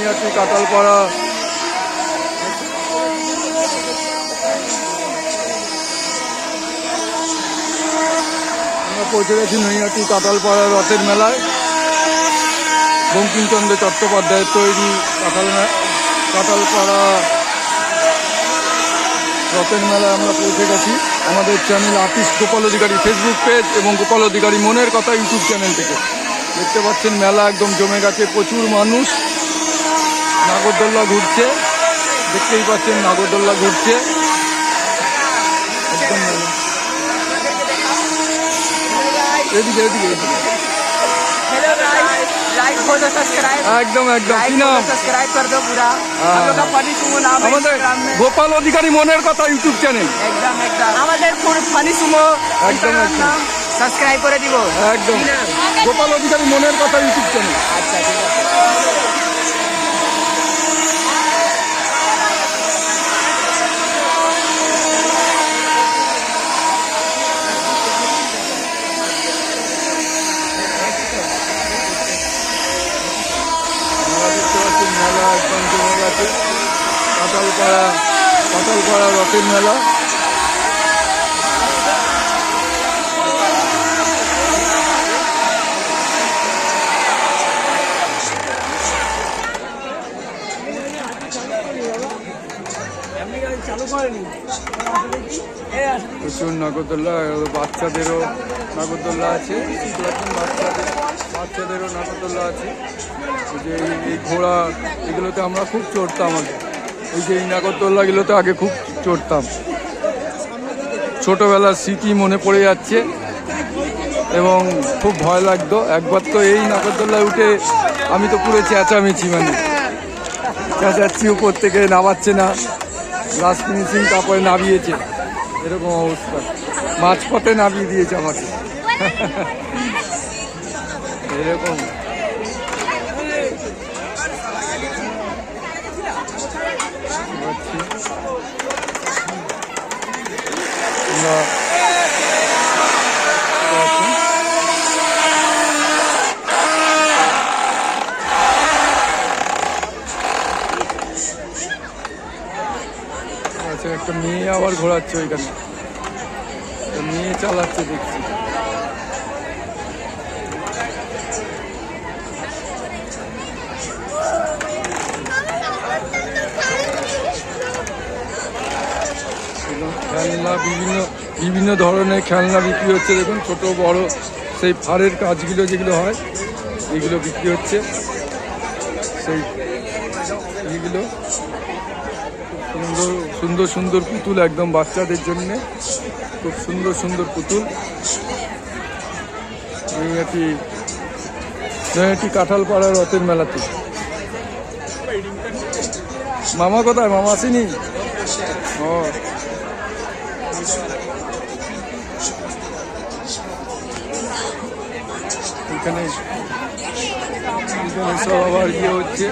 নৈহাটি কাঁঠালপাড়া। আমরা পৌঁছে গেছি নৈহাটি কাঁঠালপাড়া রথের মেলায়। বঙ্কিমচন্দ্র চট্টোপাধ্যায়ের তৈরি কাঁঠালপাড়া রথের মেলায় আমরা পৌঁছে গেছি। আমাদের চ্যানেল আর্টিস্ট গোপাল অধিকারী ফেসবুক পেজ এবং গোপাল অধিকারী মনের কথা ইউটিউব চ্যানেল থেকে দেখতে পাচ্ছেন মেলা একদম জমে গেছে, প্রচুর মানুষ। নাগরদোল্লা ঘুরছে, দেখতেই পাচ্ছেন নাগরদোল্লা ঘুরছে একদম মেলা। এদিকে এদিকে এদিকে একদম একদম কি নাম? আমাদের গোপাল অধিকারী মনের কথা ইউটিউব চ্যানেল। আমাদের ফানি সুমো একদম একদম সাবস্ক্রাইব করে দিব। একদম গোপাল অধিকারী মনের কথা ইউটিউব চ্যানেল। আচ্ছা ঠিক আছে। মেলা একদম জমে গেছে, কাঁঠালপাড়া রথের মেলা। প্রচুর নাগরদোল্লা, বাচ্চাদেরও নাগরদোল্লা আছে, বাচ্চাদেরও নাগরদোল্লা আছে। যে এই ঘোড়া এগুলোতে আমরা খুব চড়তাম আগে। এই যে এই নাগরদোল্লাগুলোতে আগে খুব চড়তাম, ছোটোবেলার স্মৃতি মনে পড়ে যাচ্ছে এবং খুব ভয় লাগতো। একবার তো এই নাগরদোল্লায় উঠে আমি তো পুরো চেঁচামেচি, চেঁচাচ্ছি, উপর থেকে নামাচ্ছে না, লাস্ট ফিনিশিং তারপরে নামিয়েছে, এরকম অবস্থা। মাঝপথে নামিয়ে দিয়েছে আমাকে এরকম। আচ্ছা, একটা মেয়ে আবার ঘোরাচ্ছে ওইখানে, মেয়ে চালাচ্ছে দেখছি। খেলনা বিভিন্ন ধরনের খেলনা বিক্রি হচ্ছে। দেখুন ছোট বড় সেই ফাড়ের কাজগুলো যেগুলো হয় এগুলো বিক্রি হচ্ছে। সেই এইগুলো সুন্দর সুন্দর পুতুল, একদম বাচ্চাদের জন্যে খুব সুন্দর সুন্দর পুতুল। নৈহাটি কাঁঠালপাড়া রথের মেলাতে। মামা কোথায়? মামা আসেনি? ও এখানে সব আবার ইয়ে হচ্ছে,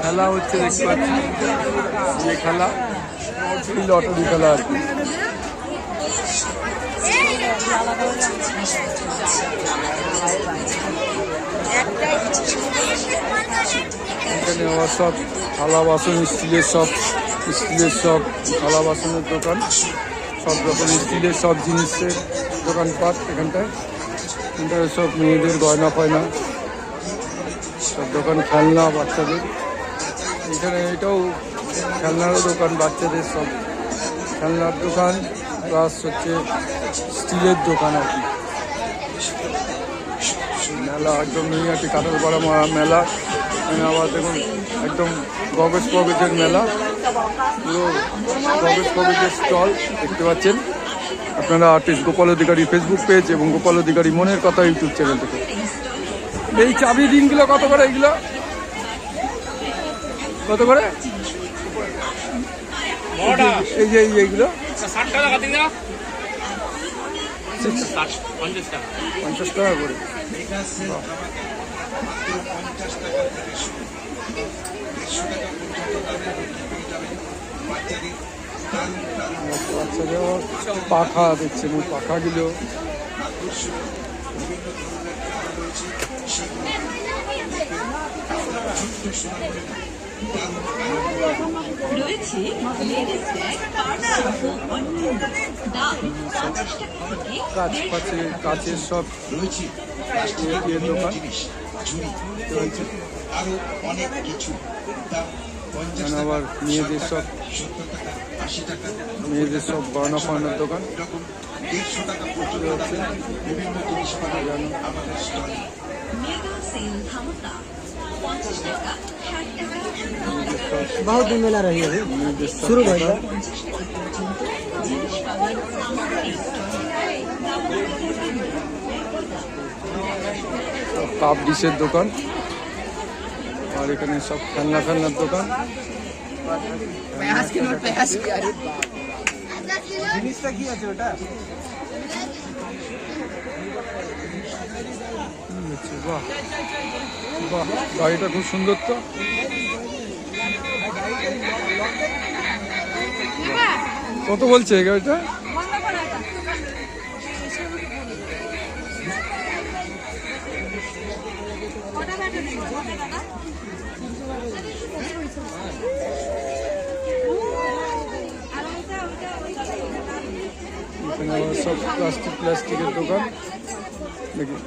খেলা হচ্ছে দেখতে পাচ্ছি। যে খেলা লটারি খেলা আর কি। এখানে আবার সব থালা বাসন, স্টিলের সব থালা বাসনের দোকান, সব রকম স্টিলের সব জিনিসের দোকানপাট এখানটায়। সব মেয়েদের গয়না ফয়না সব দোকান, খেলনা বাচ্চাদের। এখানে এটাও খেলনারও দোকান, বাচ্চাদের সব খেলনার দোকান প্লাস হচ্ছে স্টিলের দোকান আর কি। মেলা একদম নৈহাটি কাঁঠালপাড়া মেলা। আবার দেখুন একদম গগজের মেলা, পুরো গগজের স্টল দেখতে পাচ্ছেন আপনারা আর্টিস্ট গোপাল অধিকারী ফেসবুক পেজ এবং গোপাল অধিকারী মনের কথা ইউটিউব চ্যানেল থেকে। এই চাবি রিংগুলো কত করে? এইগুলো কত করে? এই যে এইগুলো 50 টাকা করে। পাখা দেখছেন, ওই পাখাগুলো রয়েছে লেডিস ব্যাগ, পার্স ও অন্যান্য। দাম 50 টাকা থেকে কাছের সব ইয়ে দোকান চলছে। এখানে আবার মেয়েদের সব গয়না ফয়নার দোকান হচ্ছে। মেগা সেল ধামাকা 50 টাকা 60 টাকা बहुत दिन मेला रही है মেয়েদের সব शुरू भइल बा। 50 টাকা পর্যন্ত জিনিস পাবেন আমাদের এই স্টোরে। কাপ ডিশের দোকান, আর এখানে সব খেলনার দোকান। জিনিসটা কি আছে ওটা? বাহ বাহ, গাড়িটা খুব সুন্দর তো। কত বলছে এই গাড়িটা? এখানে আবার সব প্লাস্টিকের দোকান দেখি।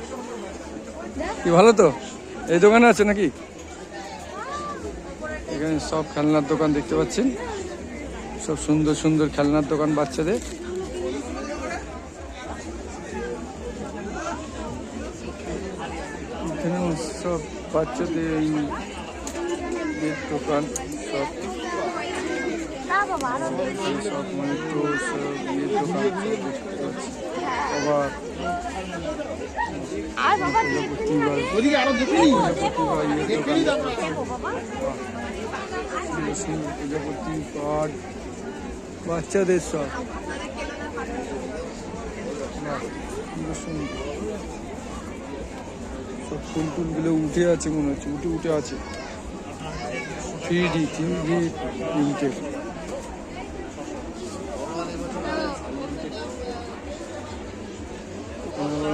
কি ভালো তো, এই দোকানে আছে নাকি? এখানে সব খেলনার দোকান দেখতে পাচ্ছেন, সব সুন্দর সুন্দর খেলনার দোকান বাচ্চাদের। এখানেও সব বাচ্চাদের এই দোকান, সব সব মেট্রো সব ইয়ের দোকান সব দেখতে পাচ্ছি। আবার প্রজাপতি কার্ড বাচ্চাদের সব সব ফুল টুলগুলো উঠে আছে মনে হচ্ছে, উঠে আছে 3D প্রিন্টের।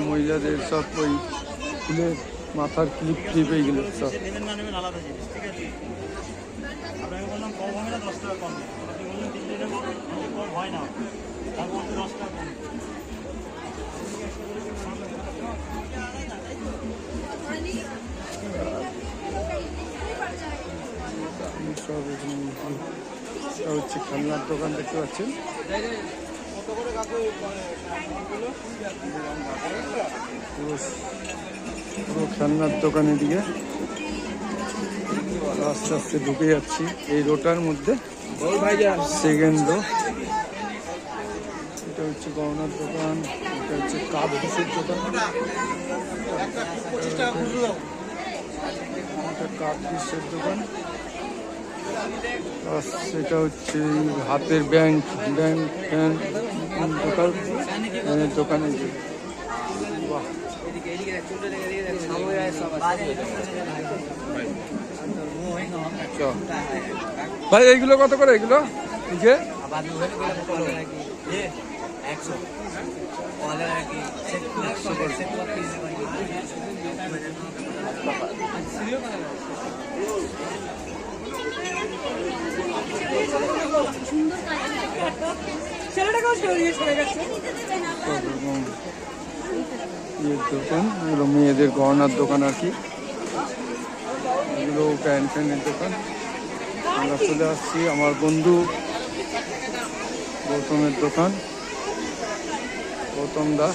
মহিলাদের সব ওই ফুলের মাথার ক্লিপ এইগুলো সব। সব এটা হচ্ছে খেলনার দোকান দেখতে পাচ্ছেন। পুরো খেলনার দোকানের দিকে আস্তে আস্তে ঢুকে যাচ্ছি এই রোটার মধ্যে। সেকেন্ড রো, এটা হচ্ছে গহনার দোকান, এটা হচ্ছে কাপ ডিশের দোকান, এটা কাপ ডিশের দোকান। সেটা হচ্ছে হাতের ব্যাংক ফ্যান দোকানে। বাহ, ভাই এইগুলো কত করে? এগুলো যে দোকান, এগুলো মেয়েদের গহনার দোকান আর কি। এগুলো প্যান্ট ফ্যানের দোকান। আমরা চলে আসছি আমার বন্ধু গৌতমের দোকান, গৌতম দা।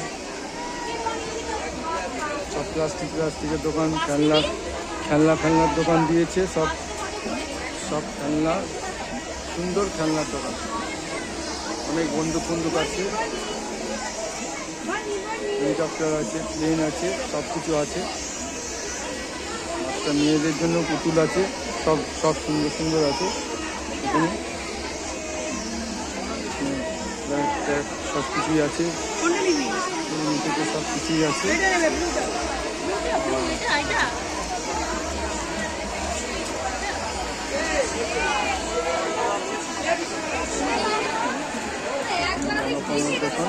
সব প্লাস্টিকের দোকান, খেলনার দোকান দিয়েছে, সব খেলনা, সুন্দর খেলনার দোকান। অনেক বন্দুক আছে, হেলিকপ্টার আছে, প্লেন আছে, সব কিছু আছে। একটা মেয়েদের জন্য পুতুল আছে, সব সুন্দর আছে এখানে। সব কিছুই আছে, সব কিছুই আছে। দোকান